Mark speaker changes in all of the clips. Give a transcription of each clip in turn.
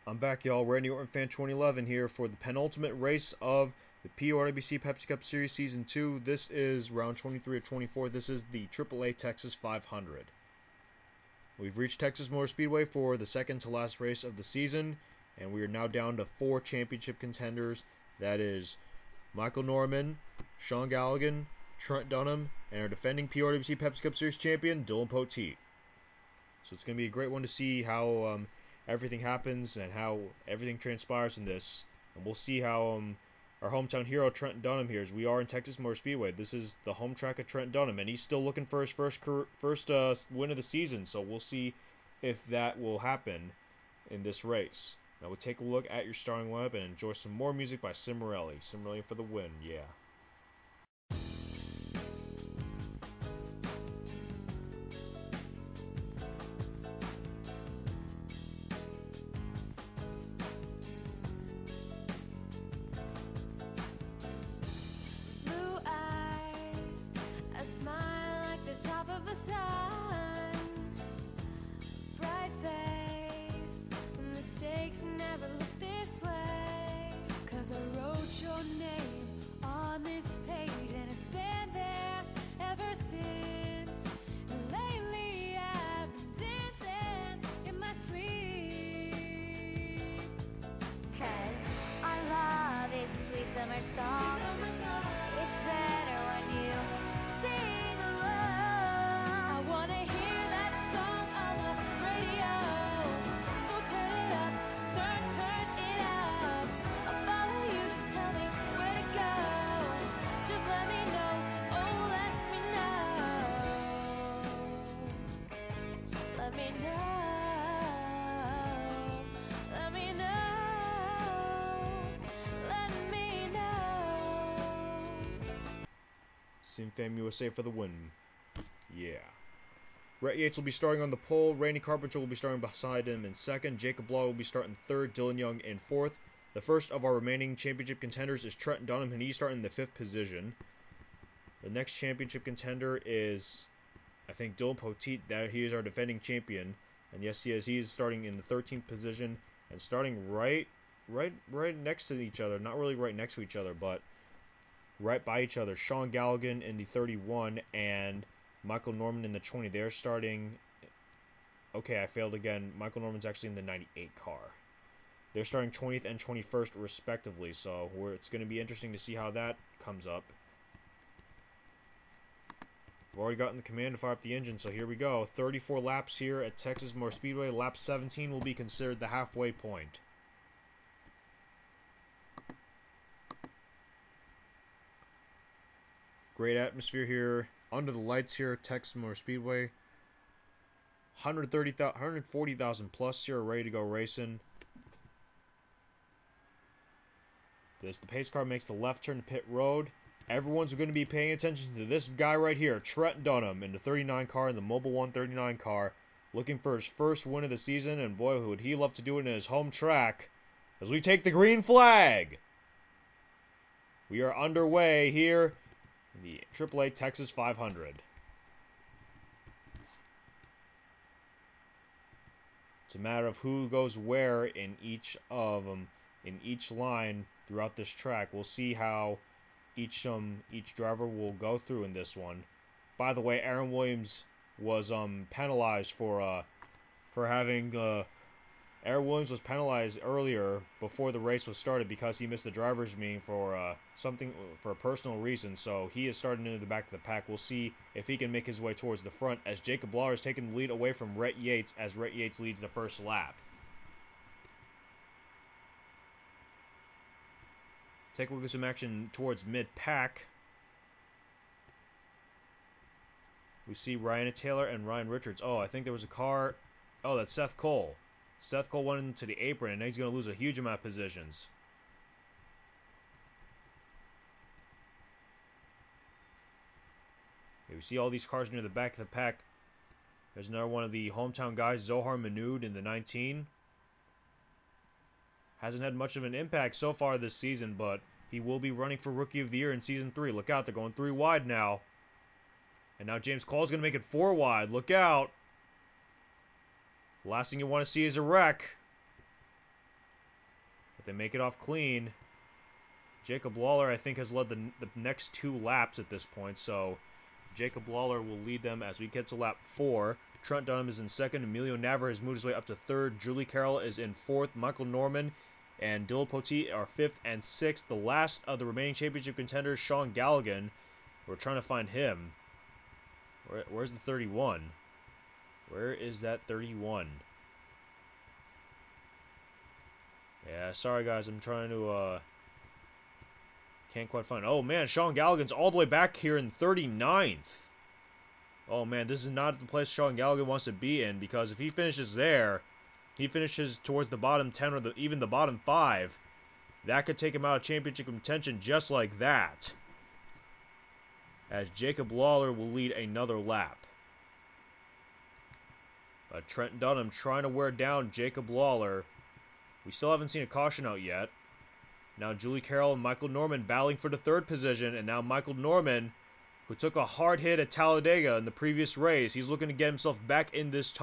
Speaker 1: I'm back, y'all. Randy Orton Fan 2011 here for the penultimate race of the PORWC Pepsi Cup Series Season 2. This is round 23 of 24. This is the AAA Texas 500. We've reached Texas Motor Speedway for the second to last race of the season, and we are now down to 4 championship contenders. That is Michael Norman, Sean Galligan, Trent Dunham, and our defending PORWC Pepsi Cup Series champion, Dillon Poteet. So it's going to be a great one to see how everything happens and how everything transpires in this. And we'll see how our hometown hero, Trent Dunham, here, as we are in Texas Motor Speedway. This is the home track of Trent Dunham, and he's still looking for his first win of the season. So we'll see if that will happen in this race. Now we'll take a look at your starting lineup and enjoy some more music by Cimarelli. Cimarelli for the win, yeah.
Speaker 2: Summer song. It's better when you sing along. I wanna hear that song on the radio. So turn it up, turn it up. I'll follow you, just tell me where to go. Just let me know, oh let me know. Let me know. Let me know.
Speaker 1: Fam USA for the win. Yeah. Rhett Yates will be starting on the pole. Randy Carpenter will be starting beside him in second. Jacob Law will be starting third. Dylan Young in fourth. The first of our remaining championship contenders is Trent Dunham, and he's starting in the 5th position. The next championship contender is, I think, Dillon Poteet. That he is our defending champion, and yes, he is. He is starting in the 13th position and starting right next to each other. Not really right next to each other, but right by each other. Sean Galligan in the 31 and Michael Norman in the 20. They're starting... Okay, I failed again. Michael Norman's actually in the 98 car. They're starting 20th and 21st respectively, so it's going to be interesting to see how that comes up. We've already gotten the command to fire up the engine, so here we go. 34 laps here at Texas Motor Speedway. Lap 17 will be considered the halfway point. Great atmosphere here, under the lights here at Texas Motor Speedway. 140,000 plus here, ready to go racing. As the pace car makes the left turn to pit road, everyone's going to be paying attention to this guy right here, Trent Dunham, in the 39 car, in the Mobile 139 car, looking for his first win of the season, and boy, would he love to do it in his home track, as we take the green flag. We are underway here in the AAA Texas 500. It's a matter of who goes where in each of them, in each line throughout this track. We'll see how each driver will go through in this one. By the way, Aaron Williams was penalized for having Aaron Williams was penalized earlier before the race was started because he missed the driver's meeting for a personal reason. So he is starting into the back of the pack. We'll see if he can make his way towards the front as Jacob Law is taking the lead away from Rhett Yates as Rhett Yates leads the first lap. Take a look at some action towards mid-pack. We see Ryan Taylor and Ryan Richards. Oh, I think there was a car. Oh, that's Seth Cole. Seth Cole went into the apron, and now he's going to lose a huge amount of positions. Here we see all these cars near the back of the pack. There's another one of the hometown guys, Zohar Manood in the 19. Hasn't had much of an impact so far this season, but he will be running for Rookie of the Year in Season 3. Look out, they're going 3 wide now. And now James Call's going to make it 4 wide. Look out. Last thing you want to see is a wreck. they make it off clean. Jacob Lawler, I think, has led the next 2 laps at this point, so Jacob Lawler will lead them as we get to lap 4. Trent Dunham is in 2nd. Emilio Navarre has moved his way up to 3rd. Julie Carroll is in 4th. Michael Norman and Dillon Poteet are 5th and 6th. The last of the remaining championship contenders, Sean Galligan, we're trying to find him. Where's the 31? Where is that 31? Yeah, sorry guys, I'm trying to, can't quite find. Oh man, Sean Galligan's all the way back here in 39th. Oh man, this is not the place Sean Galligan wants to be in, because if he finishes there, he finishes towards the bottom 10 or even the bottom 5, that could take him out of championship contention just like that. As Jacob Lawler will lead another lap. But Trent Dunham trying to wear down Jacob Lawler. We still haven't seen a caution out yet. Now Julie Carroll and Michael Norman battling for the 3rd position, and now Michael Norman, who took a hard hit at Talladega in the previous race, he's looking to get himself back in this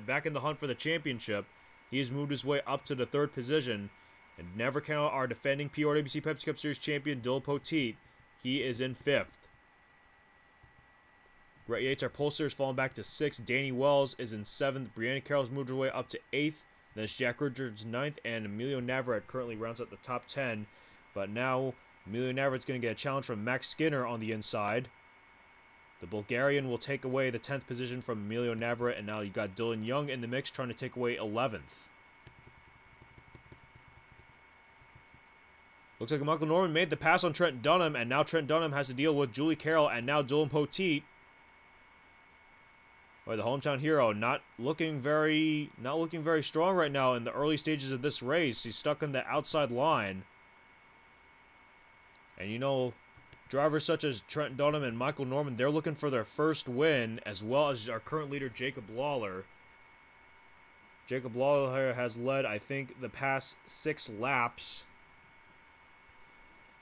Speaker 1: back in the hunt for the championship. He has moved his way up to the 3rd position, and never count our defending PORWC Pepsi Cup Series champion Dillon Poteet. He is in 5th. Rhett Yates, our pole is falling back to 6th. Danny Wells is in 7th. Brianna Carroll's moved her way up to 8th. Then it's Jack Richards 9th, and Emilio Navarrete currently rounds out the top 10. But now Emilio Navarrete's going to get a challenge from Max Skinner on the inside. The Bulgarian will take away the 10th position from Emilio Navarrete, and now you got Dylan Young in the mix trying to take away 11th. Looks like Michael Norman made the pass on Trent Dunham, and now Trent Dunham has to deal with Julie Carroll and now Dillon Poteet. Boy, the hometown hero not looking very strong right now in the early stages of this race. He's stuck on the outside line. And you know, drivers such as Trent Dunham and Michael Norman, they're looking for their first win, as well as our current leader, Jacob Lawler. Jacob Lawler has led, I think, the past 6 laps.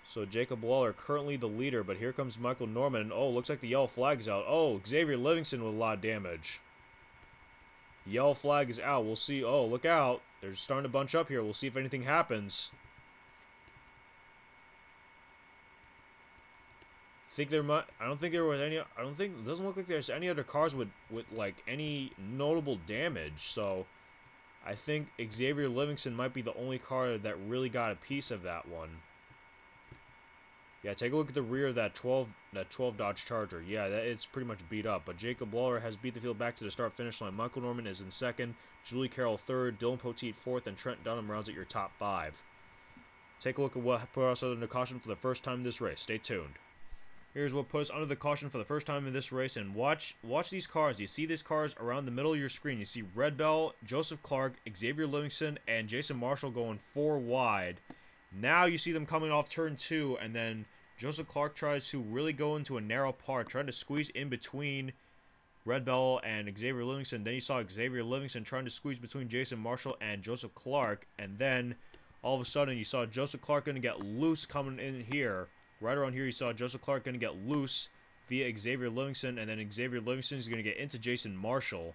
Speaker 1: So Jacob Lawler currently the leader, but here comes Michael Norman. Oh, looks like the yellow flag's out. Oh, Xavier Livingston with a lot of damage. The yellow flag is out. We'll see. Oh, look out. They're starting to bunch up here. We'll see if anything happens. It doesn't look like there's any other cars with like any notable damage. So I think Xavier Livingston might be the only car that really got a piece of that one. Yeah, take a look at the rear of that 12 Dodge Charger. Yeah, it's pretty much beat up. But Jacob Lawler has beat the field back to the start-finish line. Michael Norman is in 2nd, Julie Carroll 3rd, Dillon Poteet 4th, and Trent Dunham rounds at your top 5. Take a look at what put us under the caution for the first time in this race. Stay tuned. Here's what put us under the caution for the first time in this race, and watch these cars. You see these cars around the middle of your screen. You see Red Bell, Joseph Clark, Xavier Livingston, and Jason Marshall going 4 wide. Now you see them coming off turn 2, and then Joseph Clark tries to really go into a narrow part, trying to squeeze in between Red Bell and Xavier Livingston. Then you saw Xavier Livingston trying to squeeze between Jason Marshall and Joseph Clark, and then all of a sudden you saw Joseph Clark going to get loose coming in here. Right around here you saw Joseph Clark going to get loose via Xavier Livingston, and then Xavier Livingston is going to get into Jason Marshall.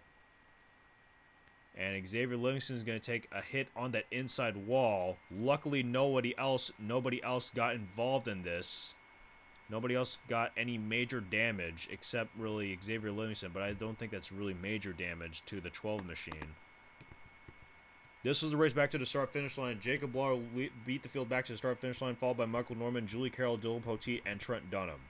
Speaker 1: And Xavier Livingston is going to take a hit on that inside wall. Luckily, nobody else got involved in this. Nobody else got any major damage except really Xavier Livingston, but I don't think that's really major damage to the 12 machine. This was the race back to the start-finish line. Jacob Lawler beat the field back to the start-finish line, followed by Michael Norman, Julie Carroll, Dillon Poteet, and Trent Dunham.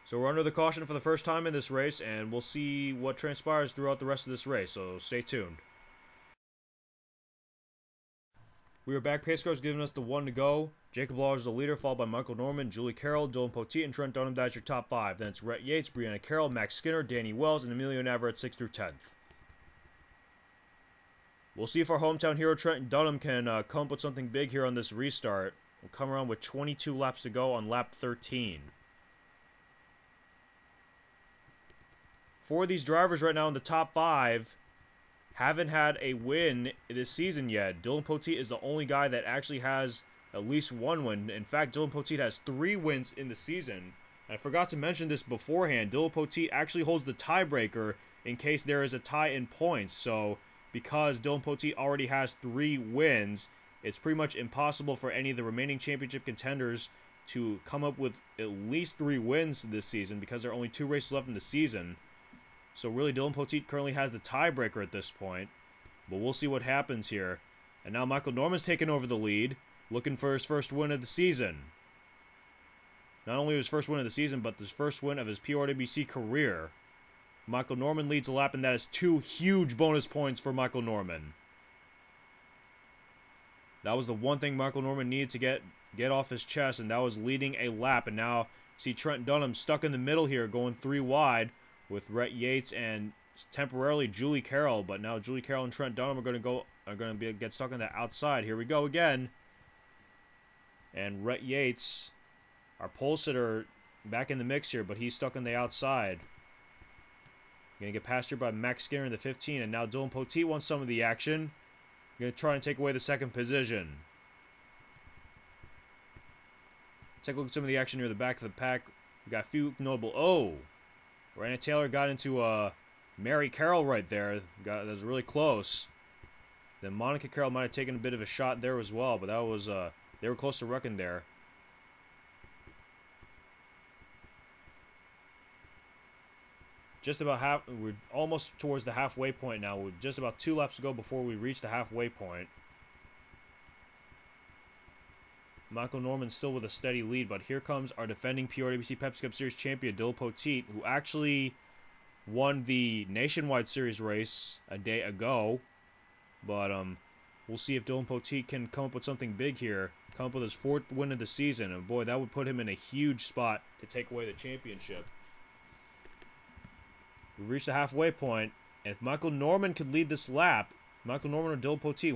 Speaker 1: So we're under the caution for the first time in this race, and we'll see what transpires throughout the rest of this race, so stay tuned. We are back. Pace cars giving us the 1 to go. Jacob Lawler is the leader, followed by Michael Norman, Julie Carroll, Dillon Poteet, and Trent Dunham. That's your top 5. Then it's Rhett Yates, Brianna Carroll, Max Skinner, Danny Wells, and Emilio Navarrete 6th through 10th. We'll see if our hometown hero Trent Dunham can come up with something big here on this restart. We'll come around with 22 laps to go on lap 13. 4 of these drivers right now in the top 5 haven't had a win this season yet. Dillon Poteet is the only guy that actually has at least 1 win. In fact, Dillon Poteet has 3 wins in the season. I forgot to mention this beforehand. Dillon Poteet actually holds the tiebreaker in case there is a tie in points. So because Dillon Poteet already has 3 wins, it's pretty much impossible for any of the remaining championship contenders to come up with at least 3 wins this season because there are only 2 races left in the season. So really, Dillon Poteet currently has the tiebreaker at this point. But we'll see what happens here. And now Michael Norman's taking over the lead, looking for his first win of the season. Not only his first win of the season, but his first win of his PORWC career. Michael Norman leads a lap, and that is 2 huge bonus points for Michael Norman. That was the one thing Michael Norman needed to get off his chest, and that was leading a lap. And now, see Trent Dunham stuck in the middle here, going 3 wide with Rhett Yates and temporarily Julie Carroll. But now Julie Carroll and Trent Dunham are going to get stuck on the outside. Here we go again. And Rhett Yates, our pole sitter, back in the mix here, but he's stuck on the outside. Going to get passed here by Max Skinner in the 15, and now Dillon Poteet wants some of the action. Going to try and take away the second position. Take a look at some of the action near the back of the pack. We got a few notable. Oh! Ryan Taylor got into Mary Carroll right there. That was really close. Then Monica Carroll might have taken a bit of a shot there as well, but that was they were close to wrecking there. Just about we're almost towards the halfway point now. We're just about 2 laps to go before we reach the halfway point. Michael Norman still with a steady lead, but here comes our defending PORWC Pepsi Cup Series champion, Dillon Poteet, who actually won the Nationwide Series race a day ago. But we'll see if Dillon Poteet can come up with something big here, come up with his 4th win of the season, and boy, that would put him in a huge spot to take away the championship. We've reached the halfway point, and if Michael Norman could lead this lap, Michael Norman or Dillon Poteet,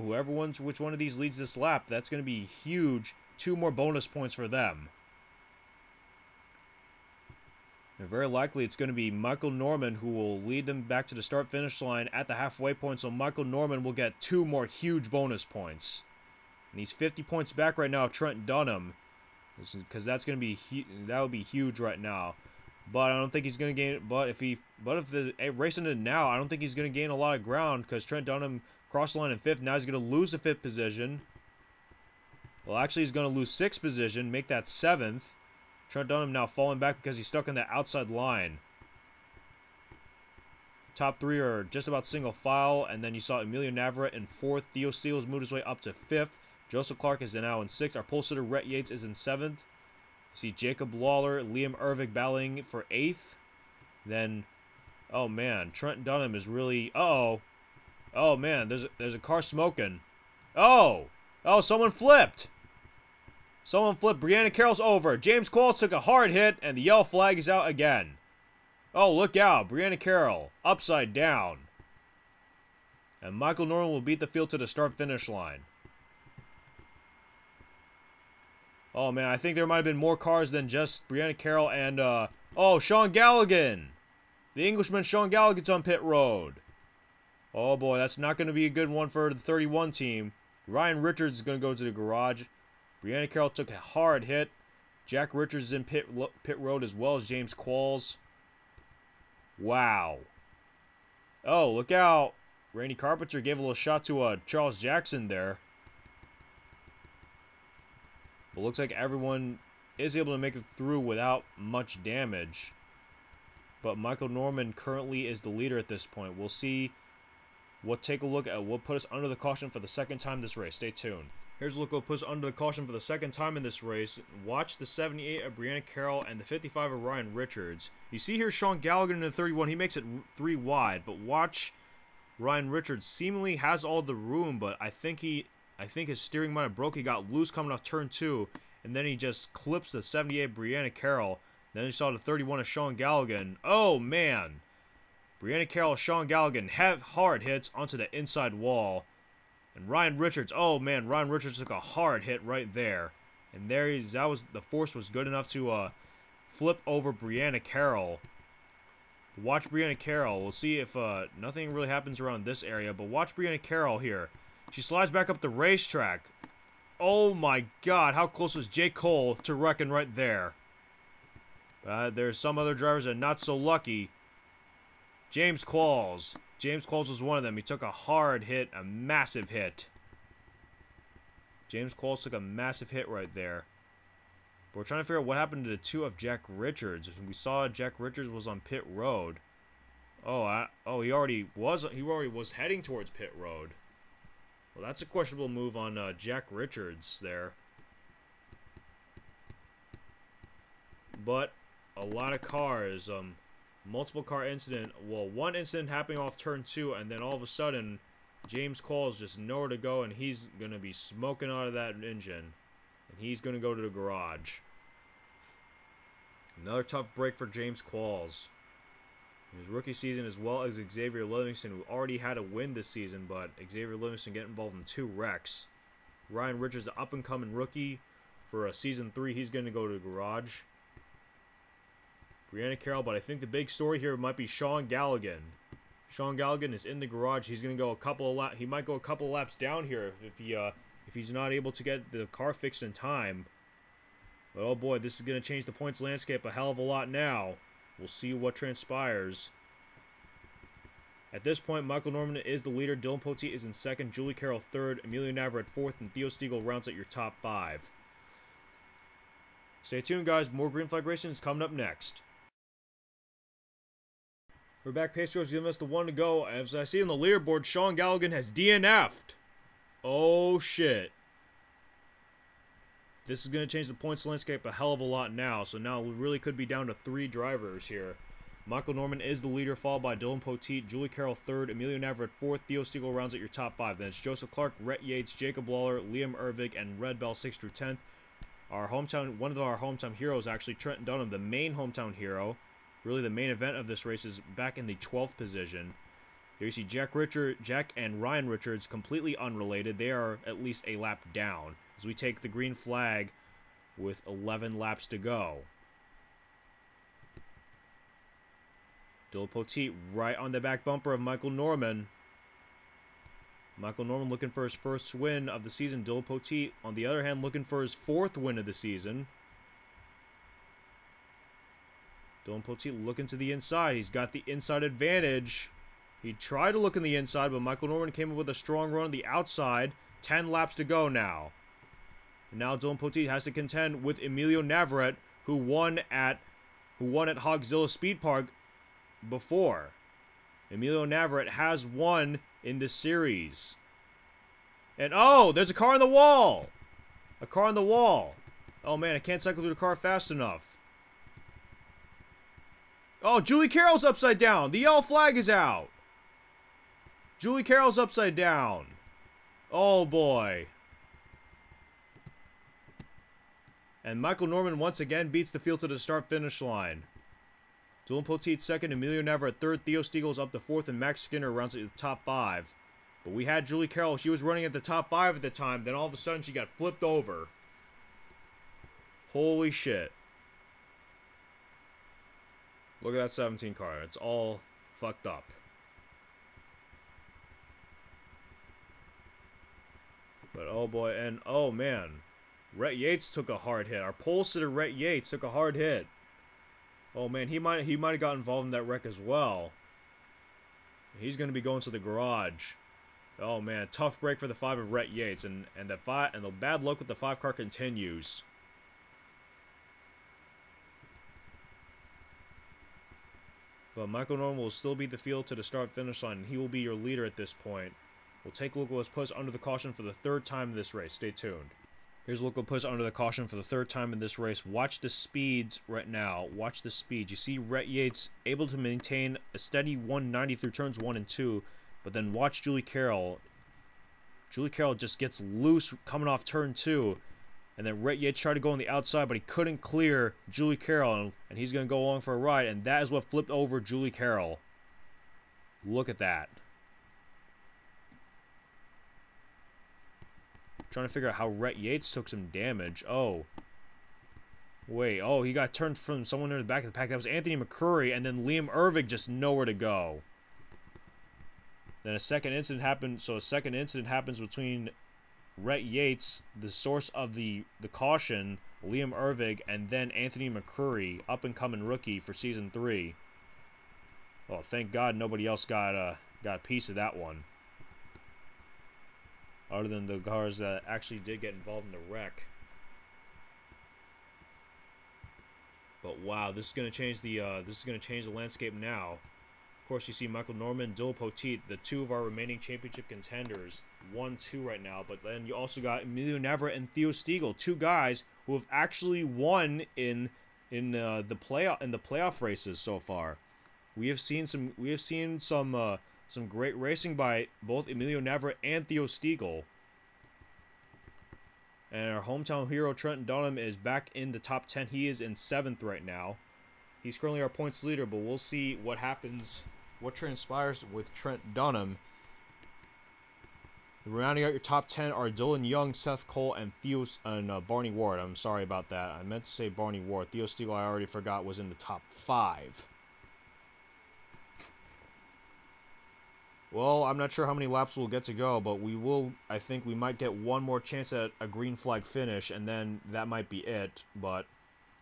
Speaker 1: which one of these leads this lap, that's going to be huge. 2 more bonus points for them. And very likely it's going to be Michael Norman who will lead them back to the start-finish line at the halfway point, so Michael Norman will get 2 more huge bonus points. And he's 50 points back right now, Trent Dunham, because that's going to be that would be huge right now. But I don't think he's going to gain. But if the race ended now, I don't think he's going to gain a lot of ground because Trent Dunham crossed the line in 5th. Now he's going to lose the 5th position. Well, actually, he's going to lose 6th position, make that 7th. Trent Dunham now falling back because he's stuck in the outside line. Top 3 are just about single file, and then you saw Emilio Navarrete in 4th. Theo Steele has moved his way up to 5th. Joseph Clark is now in 6th. Our pole sitter, Rhett Yates, is in 7th. You see Jacob Lawler, Liam Ervig battling for 8th. Then, oh man, Trent Dunham is really, oh man, there's a car smoking. Oh, someone flipped. Someone flipped. Brianna Carroll's over. James Qualls took a hard hit, and the yellow flag is out again. Oh, look out. Brianna Carroll, upside down. And Michael Norman will beat the field to the start-finish line. Oh, man, I think there might have been more cars than just Brianna Carroll and, oh, Sean Galligan. The Englishman Sean Galligan's on pit road. Oh, boy, that's not going to be a good one for the 31 team. Ryan Richards is going to go to the garage. Brianna Carroll took a hard hit. Jack Richards is in pit road as well as James Qualls. Wow. Oh, look out. Randy Carpenter gave a little shot to Charles Jackson there. But looks like everyone is able to make it through without much damage. But Michael Norman currently is the leader at this point. We'll see. We'll take a look at what put us under the caution for the 2nd time this race. Stay tuned. Here's a look at what puts us under the caution for the 2nd time in this race. Watch the 78 of Brianna Carroll and the 55 of Ryan Richards. You see here Sean Gallagher in the 31. He makes it 3 wide. But watch Ryan Richards. Seemingly has all the room, but I think his steering might have broke. He got loose coming off turn 2. And then he just clips the 78 Brianna Carroll. Then you saw the 31 of Sean Gallagher. Oh, man. Brianna Carroll, Sean Gallagher have hard hits onto the inside wall. And Ryan Richards, oh man, Ryan Richards took a hard hit right there. And there the force was good enough to flip over Brianna Carroll. Watch Brianna Carroll. We'll see if nothing really happens around this area, but watch Brianna Carroll here. She slides back up the racetrack. Oh my god, how close was Jake Cole to wrecking right there? There's some other drivers that are not so lucky. James Qualls James Qualls was one of them. He took a hard hit, a massive hit. James Qualls took a massive hit right there. But we're trying to figure out what happened to the two of Jack Richards. We saw Jack Richards was on pit road. He already was heading towards pit road. Well, that's a questionable move on Jack Richards there. But a lot of cars, multiple car incident. Well, one incident happening off turn 2, and then all of a sudden, James Qualls just nowhere to go, and he's gonna be smoking out of that engine, and he's gonna go to the garage. Another tough break for James Qualls. In his rookie season, as well as Xavier Livingston, who already had a win this season, but Xavier Livingston getting involved in 2 wrecks. Ryan Richards, the up-and-coming rookie for season 3, he's going to go to the garage. Brianna Carroll, but I think the big story here might be Sean Galligan. Sean Galligan is in the garage. He's going to go a couple of laps. He might go a couple of laps down here if he's not able to get the car fixed in time. But oh boy, this is going to change the points landscape a hell of a lot now. We'll see what transpires. At this point, Michael Norman is the leader. Dillon Poteet is in second. Julie Carroll third. Emilio Navarrete fourth. And Theo Stiegel rounds out your top 5. Stay tuned, guys. More green flag racing is coming up next. We're back. Pace Course giving us the 1 to go. As I see on the leaderboard, Sean Galligan has DNF'd. Oh, shit. This is going to change the points landscape a hell of a lot now. So now we really could be down to 3 drivers here. Michael Norman is the leader, followed by Dillon Poteet, Julie Carroll third, Emilio Navarrete fourth, Theo Stiegel rounds out your top 5. Then it's Joseph Clark, Rhett Yates, Jacob Lawler, Liam Ervig, and Red Bell 6th through 10th. One of our hometown heroes, actually Trent Dunham, the main hometown hero. Really the main event of this race is back in the 12th position. Here you see Jack and Ryan Richards, completely unrelated. They are at least a lap down as we take the green flag with 11 laps to go. Dillon Poteet right on the back bumper of Michael Norman. Michael Norman looking for his first win of the season. Dillon Poteet, on the other hand, looking for his 4th win of the season. Dillon Poteet looking to the inside. He's got the inside advantage. He tried to look in the inside, but Michael Norman came up with a strong run on the outside. 10 laps to go now. And now Dillon Poteet has to contend with Emilio Navarrete, who won at Hogzilla Speed Park before. Emilio Navarrete has won in this series. And oh, there's a car on the wall. A car on the wall. Oh man, I can't cycle through the car fast enough. Oh, Julie Carroll's upside down. The yellow flag is out. Julie Carroll's upside down. Oh boy. And Michael Norman once again beats the field to the start-finish line. Dillon Poteet second, Emilio Navarrete third, Theo Stiegel's up to 4th, and Max Skinner rounds it to the top 5. But we had Julie Carroll. She was running at the top 5 at the time. Then all of a sudden she got flipped over. Holy shit. Look at that 17 car. It's all fucked up. But oh boy, and oh man. Rhett Yates took a hard hit. Our pole sitter Rhett Yates took a hard hit. Oh man, he might have got involved in that wreck as well. He's going to be going to the garage. Oh man, tough break for the 5 of Rhett Yates, and the bad luck with the 5 car continues. But Michael Norman will still beat the field to the start-finish line, and he will be your leader at this point. We'll take a look at what's put under the caution for the 3rd time in this race. Stay tuned. Here's a look at puts under the caution for the 3rd time in this race. Watch the speeds right now. Watch the speed. You see Rhett Yates able to maintain a steady 190 through turns 1 and 2, but then watch Julie Carroll. Julie Carroll just gets loose coming off turn 2, and then Rhett Yates tried to go on the outside, but he couldn't clear Julie Carroll, and he's going to go along for a ride, and that is what flipped over Julie Carroll. Look at that. Trying to figure out how Rhett Yates took some damage. Oh. Wait. Oh, he got turned from someone near the back of the pack. That was Anthony McCurry, and then Liam Ervig just nowhere to go. Then a second incident happened. So a second incident happens between Rhett Yates, the source of the caution, Liam Ervig, and then Anthony McCurry, up-and-coming rookie for Season 3. Oh, thank God nobody else got got a piece of that one. Other than the cars that actually did get involved in the wreck. But wow, this is gonna change the landscape now. Of course, you see Michael Norman, Dillon Poteet, the two of our remaining championship contenders, 1-2 right now. But then you also got Emilio Navarrete and Theo Stiegel, two guys who have actually won in the playoff races so far. We have seen some great racing by both Emilio Navarrete and Theo Stiegel. And our hometown hero Trent Dunham is back in the top 10. He is in 7th right now. He's currently our points leader, but we'll see what happens, what transpires with Trent Dunham. Rounding out your top 10 are Dylan Young, Seth Cole, and Barney Ward. I'm sorry about that. I meant to say Barney Ward. Theo Stiegel, I already forgot, was in the top 5. Well, I'm not sure how many laps we'll get to go, but I think we might get one more chance at a green flag finish, and then that might be it, but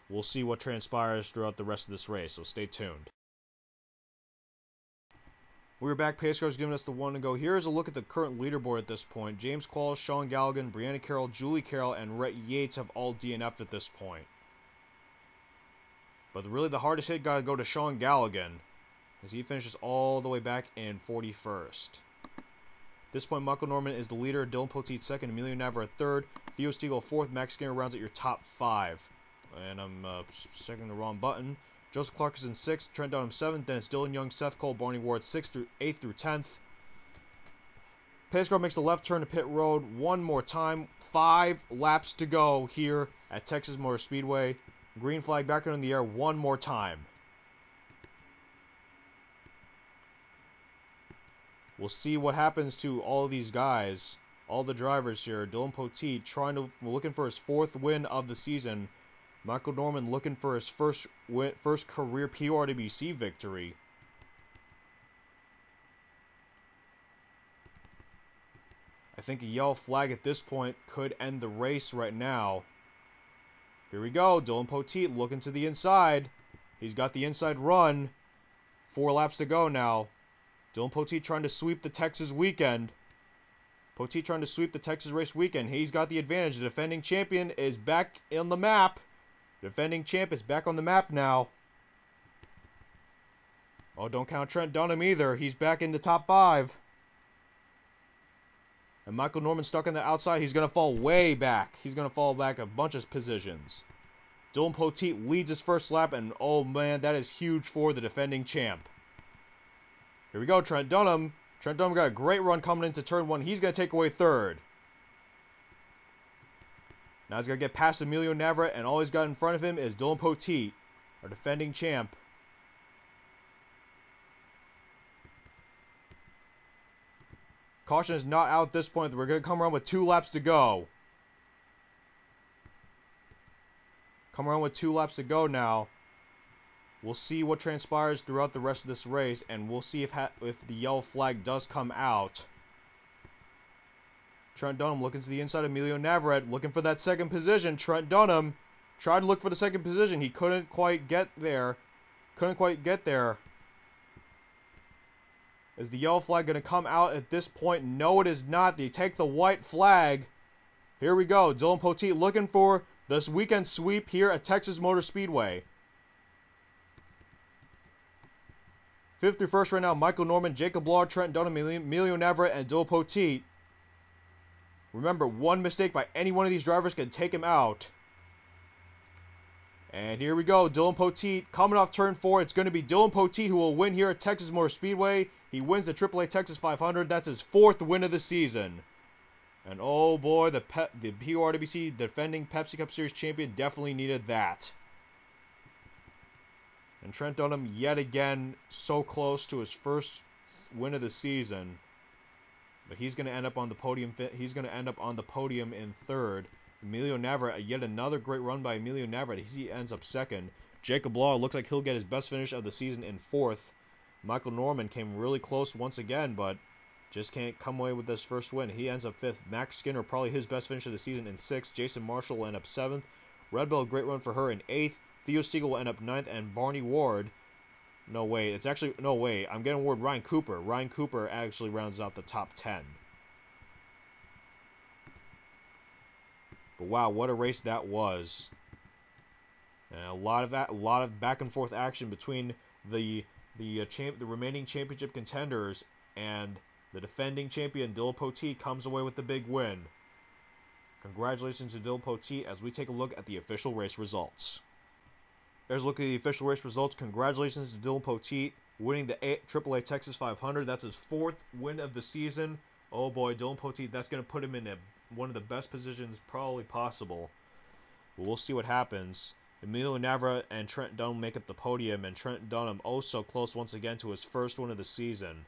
Speaker 1: we'll see what transpires throughout the rest of this race, so stay tuned. We're back. Pace Car's giving us the one to go. Here's a look at the current leaderboard at this point. James Qualls, Sean Galligan, Brianna Carroll, Julie Carroll, and Rhett Yates have all DNF'd at this point. But really the hardest hit got to go to Sean Galligan, as he finishes all the way back in 41st. At this point, Michael Norman is the leader, Dillon Poteet 2nd, Emilio Navarrete 3rd, Theo Stiegel 4th, Max Skinner rounds out your top 5. And I'm checking the wrong button. Joseph Clark is in 6th, Trent Dunham 7th, then it's Dylan Young, Seth Cole, Barney Ward 8th through 10th. Pace Car makes the left turn to pit road one more time. 5 laps to go here at Texas Motor Speedway. Green flag back in the air one more time. We'll see what happens to all of these guys, all the drivers here. Dillon Poteet looking for his 4th win of the season. Michael Norman looking for his first career PORWC victory. I think a yellow flag at this point could end the race right now. Here we go. Dillon Poteet looking to the inside. He's got the inside run. 4 laps to go now. Dillon Poteet trying to sweep the Texas weekend. Poteet trying to sweep the Texas race weekend. He's got the advantage. The defending champion is back on the map. The defending champ is back on the map now. Oh, don't count Trent Dunham either. He's back in the top 5. And Michael Norman stuck on the outside. He's going to fall way back. He's going to fall back a bunch of positions. Dillon Poteet leads his first lap, and oh man, that is huge for the defending champ. Here we go, Trent Dunham. Trent Dunham got a great run coming into turn 1. He's going to take away 3rd. Now he's going to get past Emilio Navarrete, and all he's got in front of him is Dillon Poteet, our defending champ. Caution is not out at this point. We're going to come around with 2 laps to go. Come around with 2 laps to go now. We'll see what transpires throughout the rest of this race, and we'll see if the yellow flag does come out. Trent Dunham looking to the inside of Emilio Navarrete, looking for that 2nd position. Trent Dunham tried to look for the 2nd position. He couldn't quite get there. Is the yellow flag going to come out at this point? No, it is not. They take the white flag. Here we go. Dillon Poteet looking for this weekend sweep here at Texas Motor Speedway. 5th through 1st right now, Michael Norman, Jacob Law, Trent Dunham, Emilio Navarrete, and Dillon Poteet. Remember, one mistake by any one of these drivers can take him out. And here we go, Dillon Poteet coming off turn 4. It's going to be Dillon Poteet who will win here at Texas Motor Speedway. He wins the AAA Texas 500. That's his 4th win of the season. And oh boy, the PORWC defending Pepsi Cup Series champion definitely needed that. And Trent Dunham yet again so close to his first win of the season. But he's going to end up on the podium. He's going to end up on the podium in 3rd. Emilio Navarrete, yet another great run by Emilio Navarrete. He ends up 2nd. Jacob Law looks like he'll get his best finish of the season in 4th. Michael Norman came really close once again, but just can't come away with this first win. He ends up 5th. Max Skinner, probably his best finish of the season in 6th. Jason Marshall will end up 7th. Red Bell, great run for her in 8th. Theo Stiegel will end up 9th. And Barney Ward, No, wait. It's actually... No, wait. I'm getting word Ryan Cooper. Ryan Cooper actually rounds out the top 10. But wow, what a race that was. And a lot of back and forth action between the remaining championship contenders, and the defending champion Dillon Poteet comes away with the big win. Congratulations to Dillon Poteet as we take a look at the official race results. There's a look at the official race results. Congratulations to Dillon Poteet winning the AAA Texas 500. That's his 4th win of the season. Oh boy, Dillon Poteet, that's going to put him in one of the best positions probably possible. But we'll see what happens. Emilio Navra and Trent Dunham make up the podium, and Trent Dunham oh so close once again to his 1st win of the season.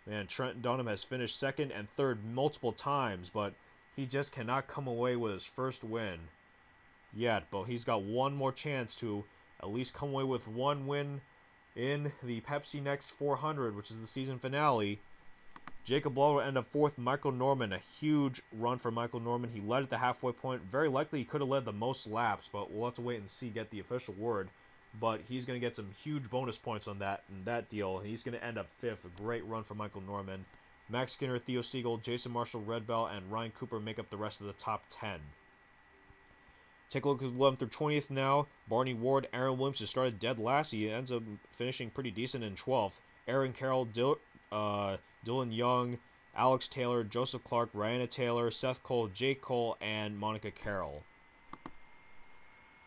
Speaker 1: Man, Trent Dunham has finished 2nd and 3rd multiple times, but he just cannot come away with his 1st win yet. But he's got one more chance to at least come away with 1 win in the Pepsi Next 400, which is the season finale. Jacob Law will end up 4th. Michael Norman, a huge run for Michael Norman. He led at the halfway point. Very likely he could have led the most laps, but we'll have to wait and see, get the official word. But he's going to get some huge bonus points on that deal. He's going to end up 5th. A great run for Michael Norman. Max Skinner, Theo Siegel, Jason Marshall, Red Bell, and Ryan Cooper make up the rest of the top 10. Take a look at 11th through 20th now. Barney Ward, Aaron Williams started dead last. He ends up finishing pretty decent in 12th. Aaron Carroll, Dylan Young, Alex Taylor, Joseph Clark, Rihanna Taylor, Seth Cole, Jake Cole, and Monica Carroll.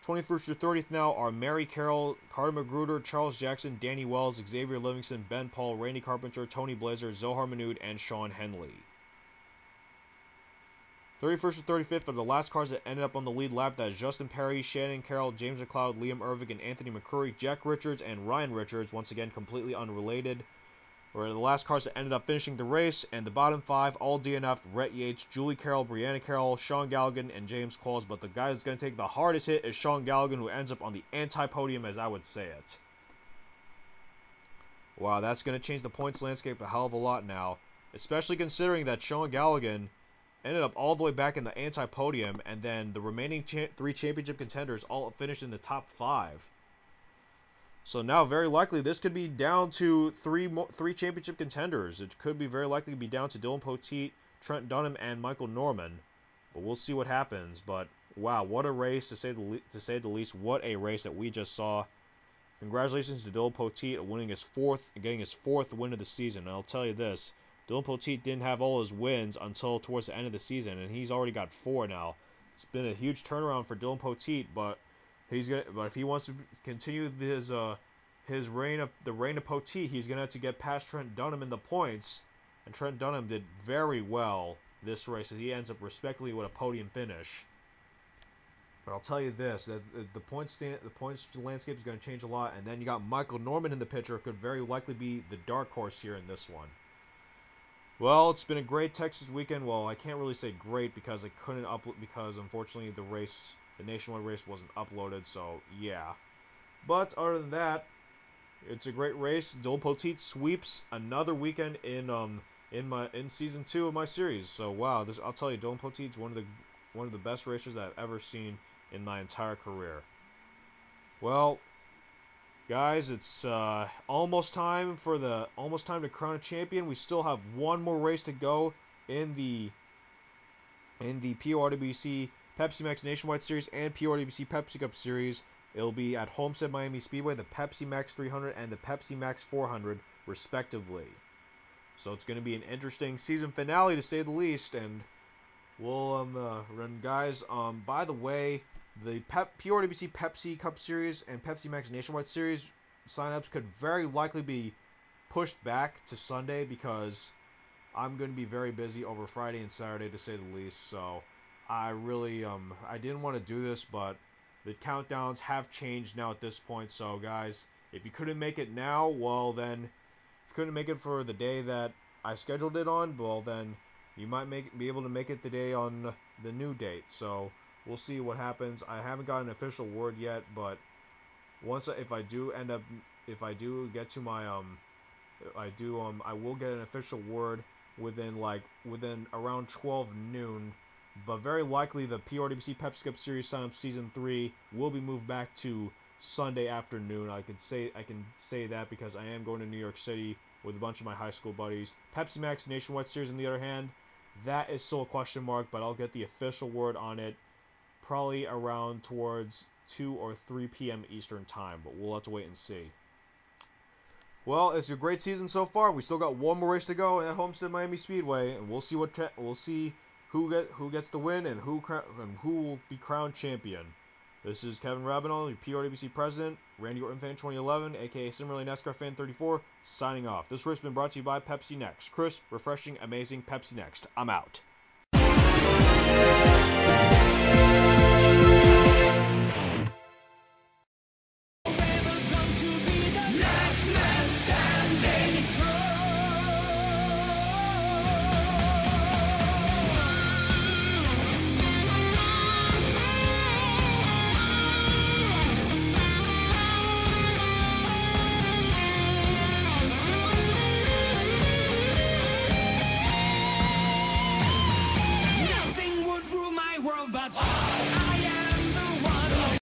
Speaker 1: 21st through 30th now are Mary Carroll, Carter Magruder, Charles Jackson, Danny Wells, Xavier Livingston, Ben Paul, Randy Carpenter, Tony Blazer, Zohar Manood, and Sean Henley. 31st to 35th are the last cars that ended up on the lead lap. That is Justin Perry, Shannon Carroll, James McLeod, Liam Irving, and Anthony McCurry, Jack Richards, and Ryan Richards, once again completely unrelated. Were the last cars that ended up finishing the race, and the bottom 5 all DNF'd: Rhett Yates, Julie Carroll, Brianna Carroll, Sean Galligan, and James Qualls. But the guy that's going to take the hardest hit is Sean Galligan, who ends up on the anti-podium, as I would say it. Wow, that's going to change the points landscape a hell of a lot now, especially considering that Sean Galligan ended up all the way back in the anti-podium, and then the remaining 3 championship contenders all finished in the top 5. So now, very likely, this could be down to 3 championship contenders. It could be very likely to be down to Dillon Poteet, Trent Dunham, and Michael Norman. But we'll see what happens. But wow, what a race, to say the least. What a race that we just saw. Congratulations to Dillon Poteet winning his 4th, getting his 4th win of the season. And I'll tell you this, Dillon Poteet didn't have all his wins until towards the end of the season, and he's already got 4 now. It's been a huge turnaround for Dillon Poteet, but if he wants to continue his reign of Poteet, he's gonna have to get past Trent Dunham in the points, and Trent Dunham did very well this race, and he ends up respectfully with a podium finish. But I'll tell you this, that the points landscape is going to change a lot, and then you got Michael Norman in the picture, could very likely be the dark horse here in this one. Well, it's been a great Texas weekend. Well, I can't really say great because I couldn't upload, because unfortunately the nationwide race wasn't uploaded, so yeah. But other than that, it's a great race. Dillon Poteet sweeps another weekend in season 2 of my series. So wow, I'll tell you, Dillon Poteet's one of the best racers that I've ever seen in my entire career. Well, guys, it's almost time to crown a champion. We still have one more race to go in the PORWC Pepsi Max Nationwide Series and PORWC Pepsi Cup Series. It'll be at Homestead Miami Speedway, the Pepsi Max 300 and the Pepsi Max 400, respectively. So it's going to be an interesting season finale, to say the least. And we'll run, guys. By the way, the PORWC Pepsi Cup Series and Pepsi Max Nationwide Series signups could very likely be pushed back to Sunday, because I'm going to be very busy over Friday and Saturday, to say the least. So I really I didn't want to do this, but the countdowns have changed now at this point. So guys, if you couldn't make it now, well then, if you couldn't make it for the day that I scheduled it on, well then you might be able to make it the day on the new date. So we'll see what happens. I haven't got an official word yet, but if I do get to my I will get an official word within around 12 noon. But very likely the PORWC Pepsi Cup Series sign-up Season 3 will be moved back to Sunday afternoon. I can say that because I am going to New York City with a bunch of my high school buddies. Pepsi Max Nationwide Series, on the other hand, that is still a question mark, but I'll get the official word on it probably around towards 2 or 3 p.m. Eastern time, but we'll have to wait and see. Well, it's a great season so far. We still got one more race to go at Homestead Miami Speedway, and we'll see who gets the win and who will be crowned champion. This is Kevin Rabinall, your PORWC president, Randy Orton Fan 2011, aka Similarly NASCAR Fan 34, signing off. This race has been brought to you by Pepsi Next. Crisp, refreshing, amazing Pepsi Next. I'm out.